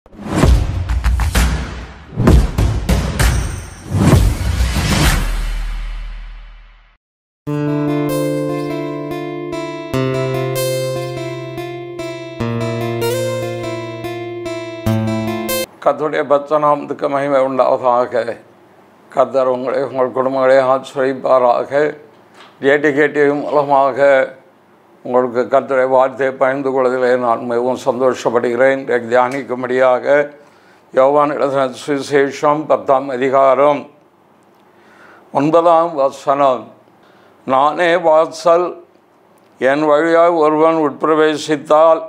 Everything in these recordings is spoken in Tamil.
கர்த்தருடைய பரிசுத்த மகிமை உண்டாவதாக. கர்த்தர் உங்கள் குடும்பங்களை ஆசீர்வதிப்பாராக. கேட்டி மூலமாக உங்களுக்கு கர்த்தருடைய வார்த்தையை பகிர்ந்து கொள்வதிலே நான் மிகவும் சந்தோஷப்படுகிறேன். தியானிக்கும்படியாக யோவான் எழுதின சுவிசேஷம் 10ஆம் அதிகாரம் 9ஆம் வசனம். நானே வாசல், என் வழியாக ஒருவன் உட்பிரவேசித்தால்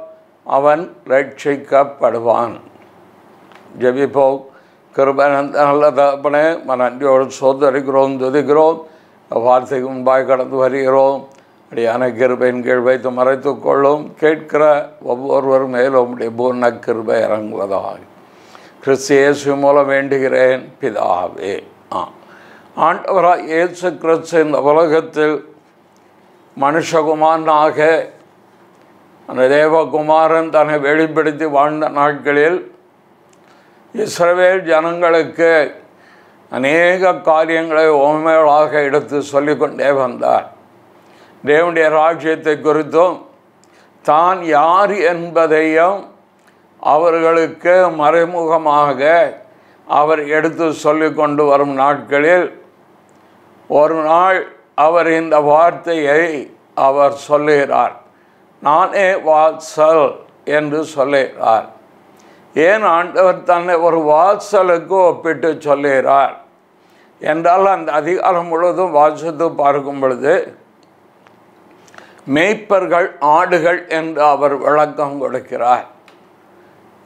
அவன் ரட்சிக்கப்படுவான். ஜெபிப்போம். கிருபை நல்ல தகப்பனே, நன்றியோடு சோதரிக்கிறோம், துதிக்கிறோம். வார்த்தைக்கு முன்பாக கடந்து வருகிறோம். அப்படியான கிருபையின் கீழ் வைத்து மறைத்து கொள்ளும். கேட்கிற ஒவ்வொருவர் மேலும் உடைய பூர்ண கிருபை இறங்குவதாக கிறிஸ்து இயேசு மூலம் வேண்டுகிறேன் பிதாவே. ஆண்டவராக இயேசு கிறிஸ்து இந்த உலகத்தில் மனுஷகுமாரனாக அந்த தேவகுமாரன் தன்னை வெளிப்படுத்தி வாழ்ந்த நாட்களில் இஸ்ரவேல் ஜனங்களுக்கு அநேக காரியங்களை உண்மைகளாக எடுத்து சொல்லிக்கொண்டே வந்தார். தேவனுடைய ராஜ்யத்தை குறித்தும் தான் யார் என்பதையும் அவர்களுக்கு மறைமுகமாக அவர் எடுத்து சொல்லி கொண்டு வரும் நாட்களில் ஒரு நாள் அவர் இந்த வார்த்தையை அவர் சொல்லுகிறார். நானே வாசல் என்று சொல்லுகிறார். ஏன் ஆண்டவர் தன்னை ஒரு வாசலுக்கு ஒப்பிட்டு சொல்லுகிறார் என்றால், அந்த அதிகாரம் முழுவதும் வாசித்து பார்க்கும் பொழுது மேய்ப்பர்கள் ஆடுகள் என்று அவர் விளக்கம் கொடுக்கிறார்.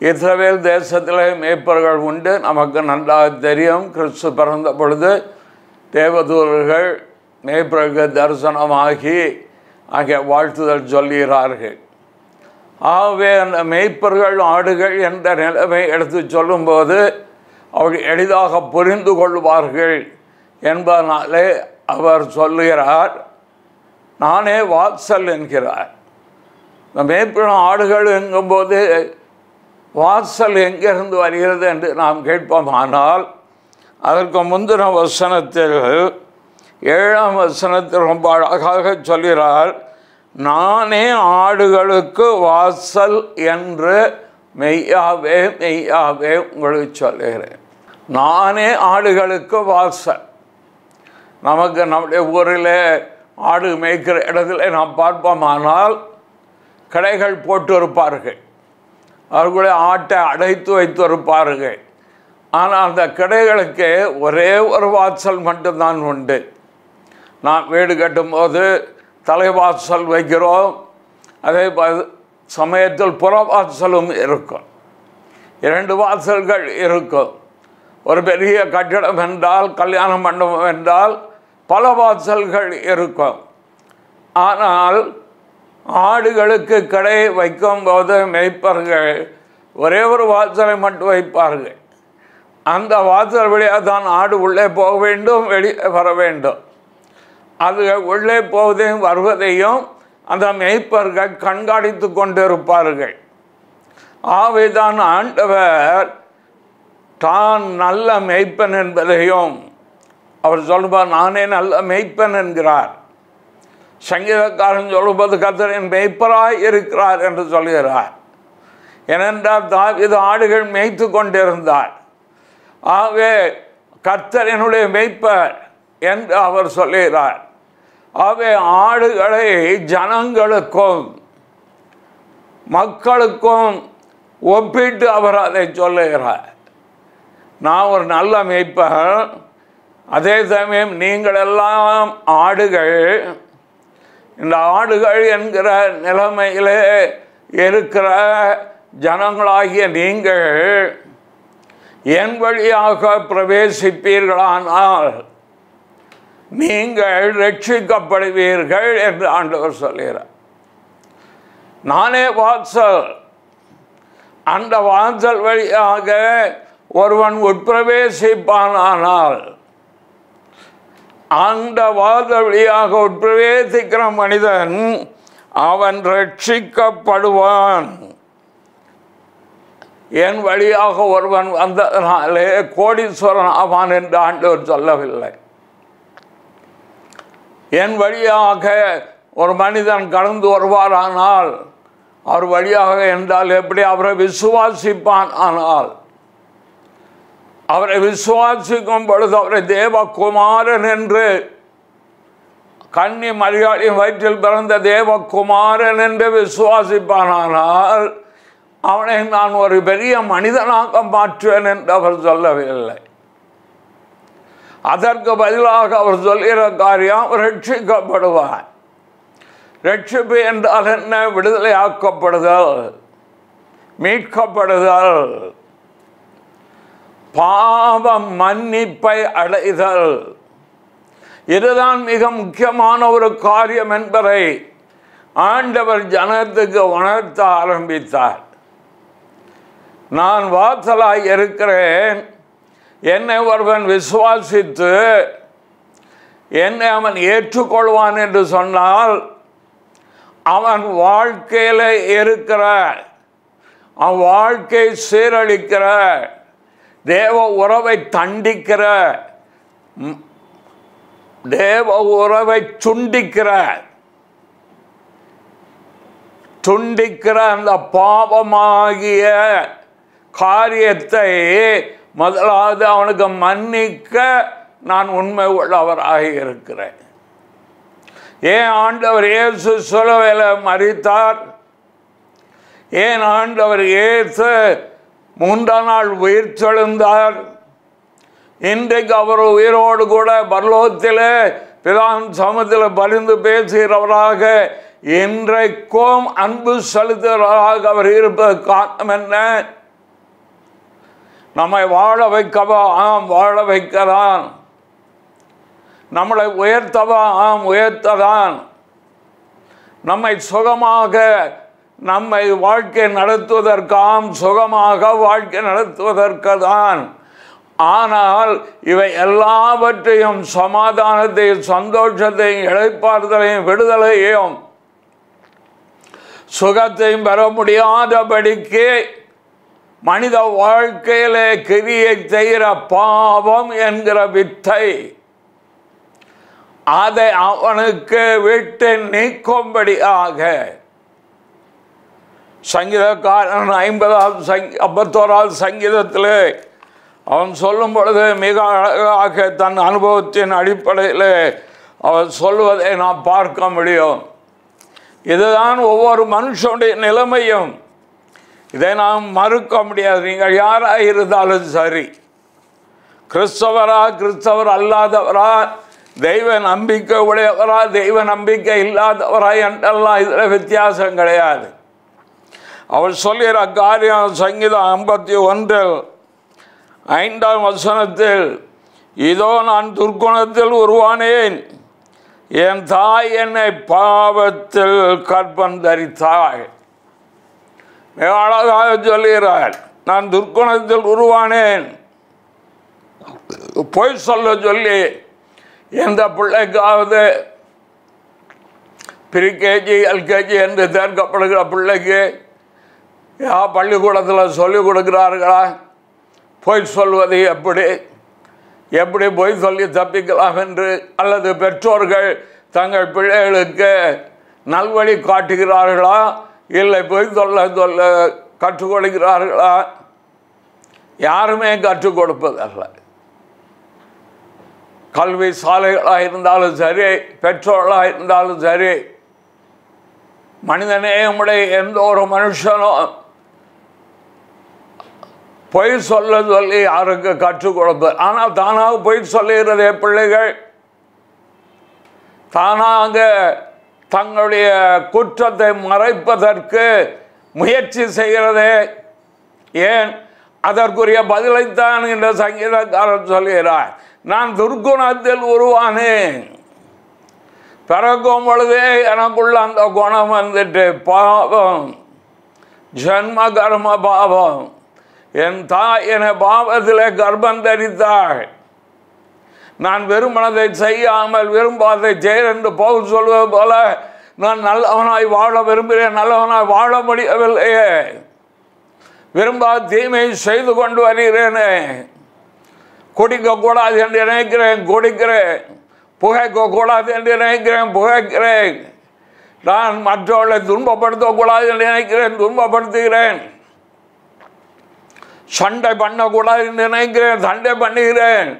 இஸ்ரவேல் தேசத்தில் மேய்ப்பர்கள் உண்டு, நமக்கு நன்றாக தெரியும். கிறிஸ்து பிறந்த பொழுது தேவதூதர்கள் மேய்ப்பர்களுக்கு தரிசனமாகி அங்கே வாழ்த்துதல் சொல்லுகிறார்கள். ஆகவே அந்த மேய்ப்பர்கள் ஆடுகள் என்ற நிலைமை எடுத்து சொல்லும்போது அவர்கள் எளிதாக புரிந்து கொள்வார்கள் என்பதனாலே அவர் சொல்லுகிறார், நானே வாசல் என்கிறார். இந்த மேய்ப்பர்கள் ஆடுகள் என்கும்போது வாசல் எங்கிருந்து வருகிறது என்று நாம் கேட்போம். ஆனால் அதற்கு முந்தின வசனத்தில் 7ஆம் வசனத்தில் ரொம்ப அழகாக சொல்கிறார், நானே ஆடுகளுக்கு வாசல் என்று மெய்யாவே மெய்யாவே உங்களுக்கு சொல்லுகிறேன். நானே ஆடுகளுக்கு வாசல். நமக்கு நம்முடைய ஊரில் ஆடு மேய்க்கிற இடத்துல நாம் பார்ப்போமானால் கடைகள் போட்டு இருப்பார்கள், அவர்களை ஆட்டை அடைத்து வைத்து இருப்பார்கள். ஆனால் அந்த கடைகளுக்கு ஒரே ஒரு வாசல் மட்டும்தான் உண்டு. நான் வீடு கட்டும்போது தலைவாசல் வைக்கிறோம், அதே சமயத்தில் புறவாசலும் இருக்கும். 2 வாசல்கள் இருக்கும். ஒரு பெரிய கட்டிடம் என்றால், கல்யாண மண்டபம் என்றால் பல வாசல்கள் இருக்கும். ஆனால் ஆடுகளுக்கு கடை வைக்கும்போது மேய்ப்பர்கள் ஒரே ஒரு வாசலை மட்டும் வைப்பார்கள். அந்த வாசல் வழியாக தான் ஆடு உள்ளே போக வேண்டும், வெளியே வர வேண்டும். அது உள்ளே போவதையும் வருவதையும் அந்த மேய்ப்பர்கள் கண்காணித்து கொண்டிருப்பார்கள். ஆகவேதான் ஆண்டவர் தான் நல்ல மேய்ப்பன் என்பதையும் அவர் சொல்லுவார், நானே நல்ல மேய்ப்பன் என்கிறார். சங்கீதக்காரன் சொல்லும்போது கர்த்தரின் மேய்ப்பராய் இருக்கிறார் என்று சொல்கிறார். ஏனென்றால் தாவீது ஆடுகள் மேய்த்து கொண்டிருந்தார். ஆகவே கர்த்தர் என்னுடைய மேய்ப்பர் என்று அவர் சொல்லுகிறார். ஆகவே ஆடுகளை ஜனங்களுக்கும் மக்களுக்கும் ஒப்பிட்டு அவர் அதை சொல்லுகிறார். நான் ஒரு நல்ல மேய்ப்பர், அதே சமயம் நீங்கள் எல்லாம் ஆடுகள். இந்த ஆடுகள் என்கிற நிலைமையிலே இருக்கிற ஜனங்களாகிய நீங்கள் என் வழியாக பிரவேசிப்பீர்களானால் நீங்கள் ரட்சிக்கப்படுவீர்கள் என்று ஆண்டவர் சொல்கிறார். நானே வாசல். அந்த வாசல் வழியாக ஒருவன் உட்பிரவேசிப்பானால் அந்த வாசல் வழியாக உட்பிரவேசிக்கிற மனிதன் அவன் ரட்சிக்கப்படுவான். என் வழியாக ஒருவன் வந்ததனாலே கோடீஸ்வரன் ஆவான் என்று ஆண்டவர் சொல்லவில்லை. என் வழியாக ஒரு மனிதன் கடந்து வருவாரானால் அவர் வழியாக என்றால் எப்படி அவரை விசுவாசிப்பான். ஆனால் அவரை விசுவாசிக்கும் பொழுது அவரை தேவகுமாரன் என்று கன்னி மரியாதையின் வயிற்றில் பிறந்த தேவகுமாரன் என்று விசுவாசிப்பானால் அவனை நான் ஒரு பெரிய மனிதனாக மாற்றுவேன் என்று அவர் சொல்லவில்லை. அதற்கு பதிலாக அவர் சொல்கிற காரியம் ரட்சிக்கப்படுவார். ரட்சிப்பு என்றால் என்ன? விடுதலையாக்கப்படுதல், மீட்கப்படுதல், பாவ மன்னிப்பை அடைதல். இதுதான் மிக முக்கியமான ஒரு காரியம் என்பதை ஆண்டவர் ஜனத்துக்கு உணர்த்த ஆரம்பித்தார். நான் வாசலாய் இருக்கிறேன், என்னை ஒருவன் விசுவாசித்து என்னை அவன் ஏற்றுக்கொள்வான் என்று சொன்னால் அவன் வாழ்க்கையில் இருக்கிற அவன் வாழ்க்கை சீரழிக்கிற தேவ உறவை தண்டிக்கிற தேவ உறவை துண்டிக்கிற அந்த பாவமாகிய காரியத்தை முதலாவது அவனுக்கு மன்னிக்க நான் உண்மை உள்ளவராக இருக்கிறேன். ஏன் ஆண்டவர் இயேசு சிலுவையில் மரித்தார்? ஏன் ஆண்டவர் இயேசு 3ஆம் நாள் உயிர்த்தெழுந்தார்? இன்றைக்கு அவர் உயிரோடு கூட பரலோகத்திலே பிதாவின் சமூகத்தில் பரிந்து பேசுகிறவராக இன்றைக்கும் அன்பு செலுத்துகிறவராக அவர் இருப்பது காரணம் என்ன? நம்மை வாழ வைக்கவா? ஆம், வாழ வைக்கதான். நம்மளை உயர்த்தவா? ஆம், உயர்த்ததான். நம்மை சுகமாக நம்மை வாழ்க்கை நடத்துவதற்காம், சுகமாக வாழ்க்கை நடத்துவதற்கு தான். ஆனால் இவை எல்லாவற்றையும், சமாதானத்தையும், சந்தோஷத்தையும், இளைப்பாறுதலையும், விடுதலையும், சுகத்தையும் பெற முடியாதபடிக்கு மனித வாழ்க்கையிலே கிரியை செய்கிற பாவம் என்கிற வித்தை, அதை அவனுக்கு விட்டு நீக்கும்படியாக சங்கீதக்காரன் 51வது சங்கீதத்தில் அவன் சொல்லும் பொழுது மிக அழகாக தன் அனுபவத்தின் அடிப்படையில் அவன் சொல்வதை நாம் பார்க்க முடியும். இதுதான் ஒவ்வொரு மனுஷனுடைய நிலைமையும். இதை நாம் மறுக்க முடியாது. நீங்கள் யாராக இருந்தாலும் சரி, கிறிஸ்தவரா கிறிஸ்தவர் அல்லாதவரா, தெய்வ நம்பிக்கை உடையவரா தெய்வ நம்பிக்கை இல்லாதவரா என்றெல்லாம் இதில் வித்தியாசம் கிடையாது. அவர் சொல்கிற காரியம் சங்கீதம் 51:5 வசனத்தில், இதோ நான் துர்க்குணத்தில் உருவானேன், என் தாய் என்னை பாவத்தில் கர்ப்பம் தரித்தாள். மிக அழகாக சொல்கிறார். நான் துர்க்குணத்தில் உருவானேன். பொய் சொல்ல சொல்லி எந்த பிள்ளைக்காவது ப்ரீகேஜி எல்கேஜி என்று தேர்க்கப்படுகிற பிள்ளைக்கு பள்ளிக்கூடத்தில் சொல்லிக் கொடுக்கிறார்களா? பொய் சொல்வது எப்படி பொய் சொல்லி தப்பிக்கலாம் என்று, அல்லது பெற்றோர்கள் தங்கள் பிள்ளைகளுக்கு நல்வழி காட்டுகிறார்களா? இல்லை பொய் சொல்ல கற்றுக் கொடுக்கிறார்களா? யாருமே கற்றுக் கொடுப்பதல்ல. கல்வி சாலைகளாக இருந்தாலும் சரி, பெற்றோர்களாக இருந்தாலும் சரி, மனிதநேயமுடைய எந்த ஒரு மனுஷனும் பொய் சொல்ல சொல்லி யாருக்கு கற்றுக் கொடுப்பது. ஆனால் தானாக பொய் சொல்லுகிறதே பிள்ளைகள், தானாக தங்களுடைய குற்றத்தை மறைப்பதற்கு முயற்சி செய்கிறதே. ஏன்? அதற்குரிய பதிலைத்தான் இந்த சங்கீதக்காரன் சொல்கிறார். நான் துர்க்குணத்தில் உருவானேன், பிறக்கும் பொழுதே எனக்குள்ள அந்த குணம் வந்துட்டு, பாவம், ஜன்ம கர்ம பாவம். என் தாய் என்னை பாவத்திலே கர்ப்பம் தரித்தாள். நான் விரும்பினதை செய்யாமல் விரும்பாதை செய்ய என்று பவுல் சொல்வது போல, நான் நல்லவனாய் வாழ விரும்புகிறேன், நல்லவனாய் வாழ முடியவில்லையே. விரும்பாத தீமை செய்து கொண்டு வருகிறேனே, குடிக்கக்கூடாது என்று நினைக்கிறேன், குடிக்கிறேன், புகைக்கக்கூடாது என்று நினைக்கிறேன், புகைக்கிறேன், நான் மற்றவர்களை துன்பப்படுத்தக்கூடாது என்று நினைக்கிறேன், துன்பப்படுத்துகிறேன், சண்டை பண்ணக்கூடாது என்று நினைக்கிறேன், சண்டை பண்ணுகிறேன்.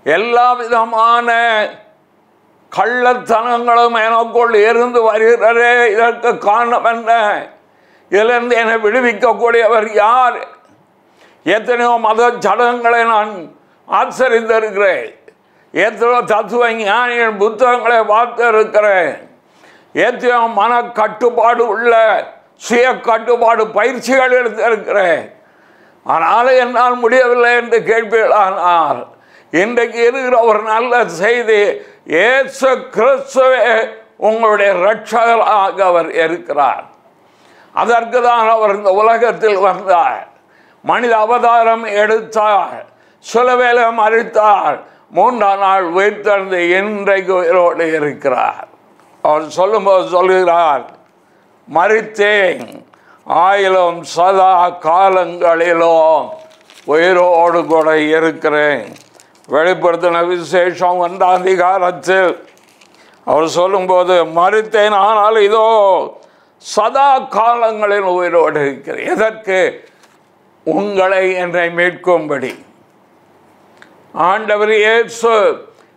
எல்லா விதமான கள்ளத்தனங்களும் எனக்குள் இருந்து வருகிறதே. இதற்கு காரணம் என்ன? இதிலிருந்து என்னை விடுவிக்கக்கூடியவர் யார்? எத்தனையோ மத சடங்குகளை நான் ஆச்சரித்திருக்கிறேன், எத்தனையோ தத்துவ ஞானியின் புத்தகங்களை பார்த்து இருக்கிறேன், எத்தனையோ மன கட்டுப்பாடு உள்ள சுய கட்டுப்பாடு பயிற்சிகள் எடுத்திருக்கிறேன். ஆனாலும் என்னால் முடியவில்லை என்று கேட்பீர்களானால், இன்றைக்கு இருக்கிற ஒரு நல்ல செய்தி, இயேசு கிறிஸ்துவே உங்களுடைய இரட்சகராக அவர் இருக்கிறார். அதற்கு தான் அவர் இந்த உலகத்தில் வந்தார், மனித அவதாரம் எடுத்தார், சிலுவையிலே மரித்தார், மூன்றாம் நாள் உயிர்த்தெழுந்து இன்றைக்கு உயிரோடு இருக்கிறார். அவர் சொல்லும்போது சொல்கிறார், மரித்தேன், ஆயிலும் சதா காலங்களிலும் உயிரோடு கூட இருக்கிறேன். வெளிப்படுத்தின விசேஷம் 1ஆம் அதிகாரத்தில் அவர் சொல்லும்போது, மரித்தேன், ஆனால் இதோ சதா காலங்களில் உயிரோடு இருக்கிறேன். எதற்கு? உங்களை என்னை மீட்கும்படி. ஆண்டவர் இயேசு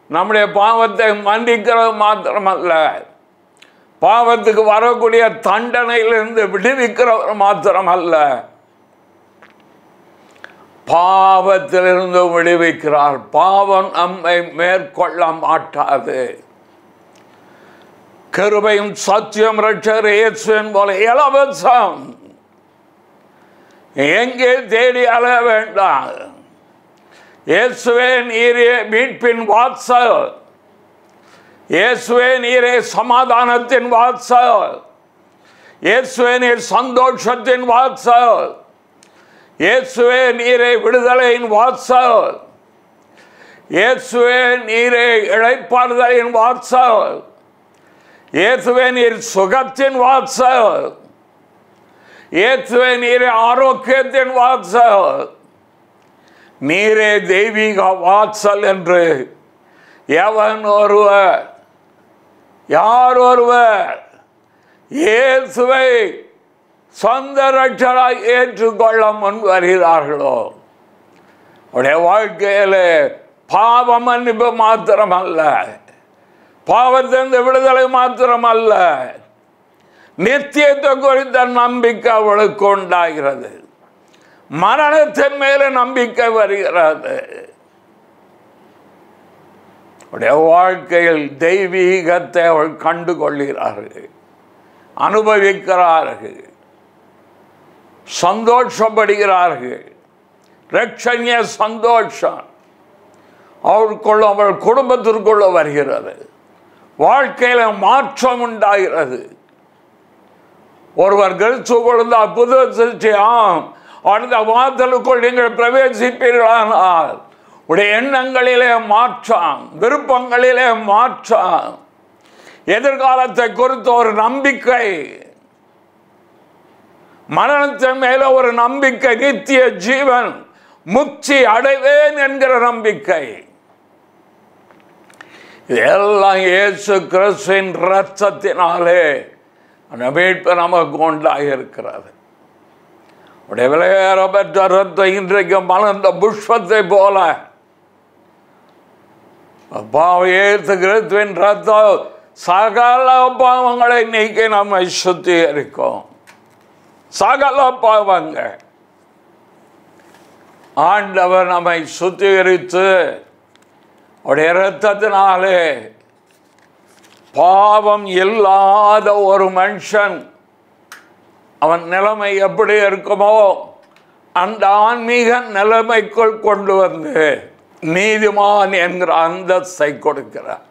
நம்முடைய பாவத்தை மன்னிக்கிறது மாத்திரமல்ல, பாவத்துக்கு வரக்கூடிய தண்டனையிலிருந்து விடுவிக்கிறவர் மாத்திரமல்ல, பாவத்திலிருந்து விடுவிக்கிறார். பாவம் நம்மை மேற்கொள்ள மாட்டாது. கிருபையும் சத்தியம் இரட்சகர் இயேசுவின் போல இலவசம். எங்கே தேடி அலைய வேண்டாம். இயேசுவே நீரே மீட்பின் வாசல், இயேசுவே நீரே சமாதானத்தின் வாசல், இயேசுவே நீர் சந்தோஷத்தின் வாசல், இயேசுவே நீரே விடுதலையின் வாசல், இயேசுவே நீரே இளைப்பாறுதலின் வாசல், இயேசுவே நீர் சுகத்தின் வாசல், இயேசுவே நீரே ஆரோக்கியத்தின் வாசல், நீரே தெய்வீக வாசல் என்று எவன் ஒருவர், யார் ஒருவர் இயேசுவை சொந்த இரட்சகராய் ஏற்றுக்கொள்ள முன் வருகிறார்களோ, அவருடைய வாழ்க்கையில பாவ மன்னிப்பு மாத்திரமல்ல, பாவத்திலிருந்து விடுதலை மாத்திரமல்ல, நித்தியத்தை குறித்த நம்பிக்கை அவளுக்கு உண்டாகிறது. மரணத்தின் மேல நம்பிக்கை வருகிறது. அவருடைய வாழ்க்கையில் தெய்வீகத்தை அவள் கண்டு கொள்கிறார்கள், அனுபவிக்கிறார்கள், சந்தோஷப்படுகிறார்கள். இரட்சணிய சந்தோஷம் அவளுக்குள்ள, அவள் குடும்பத்திற்குள்ள வருகிறது. வாழ்க்கையில மாற்றம் உண்டாகிறது. ஒருவர் கிறிஸ்து கொண்ட புது சிருஷ்டியாம், அந்த வாசலுக்குள் நீங்கள் பிரவேசிப்பீர்களானால் உடைய எண்ணங்களிலே மாற்றம், விருப்பங்களிலே மாற்றம், எதிர்காலத்தை குறித்த ஒரு நம்பிக்கை, மரணத்தின் மேல ஒரு நம்பிக்கை, நித்திய ஜீவன், முக்தி அடைவேன் என்கிற நம்பிக்கை. இதெல்லாம் இயேசு கிறிஸ்துவின் இரத்தத்தினாலே அந்த மீட்பு நமக்கு உண்டாகி இருக்கிறது. உடைய விலையேற பெற்ற ரத்தம் இன்றைக்கு மலர்ந்த புஷ்பத்தை போல, இயேசு கிறிஸ்துவின் ரத்தம் சகல பாவங்களை நீக்கி நம்மை சுத்திகரிக்கும். சகல பாவங்கள் ஆண்டவர் நம்மை சுத்திகரித்து அவருடைய இரத்தத்தினாலே பாவம் இல்லாத ஒரு மனுஷன் அவன் நிலைமை எப்படி இருக்குமோ அந்த ஆன்மீக நிலைமைக்குள் கொண்டு வந்து நீதிமான் என்கிற அந்தஸ்தை கொடுக்கிறார்.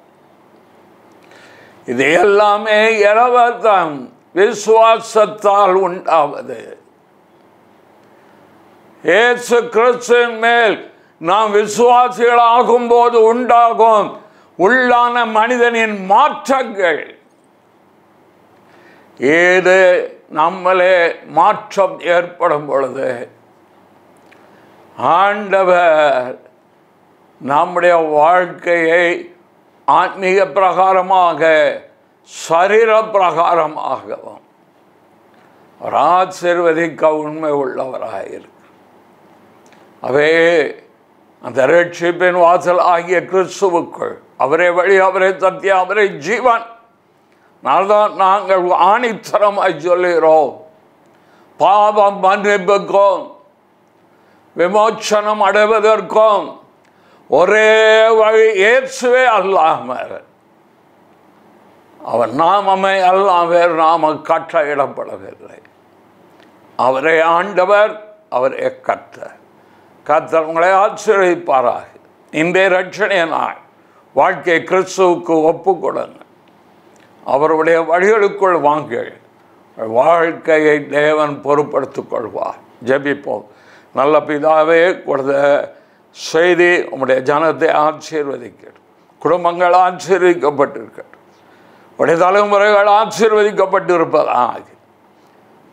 இது எல்லாமே இலவசம், விசுவாசத்தால் உண்டாவது. இயேசு கிறிஸ்துவின் மேல் நாம் விசுவாசிகளாகும் போது உண்டாகும் உள்ளான மனிதனின் மாற்றங்கள். ஏது நம்மளே மாற்றம் ஏற்படும் பொழுது ஆண்டவர் நம்முடைய வாழ்க்கையை ஆன்மீக பிரகாரமாக சரீர பிரகாரமாகவும் ஒரு ஆசீர்வதிக்க உண்மை உள்ளவராயிருக்கு. அவே அந்த ரட்சிப்பின் வாசல் ஆகிய கிறிஸ்துவுக்குள் அவரே வழி, அவரே சத்தியம், அவரே ஜீவன். நான்தான் நாங்கள் ஆணித்தரமாய் சொல்லுகிறோம். பாவம் மன்னிப்புக்கும் விமோச்சனம் அடைவதற்கும் ஒரே வழி இயேசுவே அல்லாமல் அவர் நாமமே எல்லாம் வேறு நாம கட்டளையிடப்படவில்லை. அவரே ஆண்டவர், அவரே கர்த்தர். கர்த்தர் உங்களை ஆசீர்வதிப்பாராக. இன்றைய ரட்சணிய நாள் வாழ்க்கை கிறிஸ்துவுக்கு ஒப்பு கொடுங்க. அவருடைய வழிகளுக்குள் வாங்க. வாழ்க்கையை தேவன் பொறுப்படுத்திக் கொள்வார். ஜெபிப்போம். நல்ல பிதாவே, கொடுத்த செய்தி உம்முடைய ஜனத்தை ஆசீர்வதிக்கட்டும். குடும்பங்கள் ஆசீர்வதிக்கப்பட்டிருக்கட்டும். உடைய தலைமுறைகள் ஆசீர்வதிக்கப்பட்டிருப்பதாக.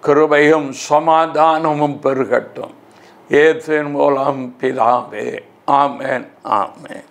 கிருபையும் சமாதானமும் பெருகட்டும். இயேசுவின் மூலம் பிதாவே. ஆமென், ஆமென்.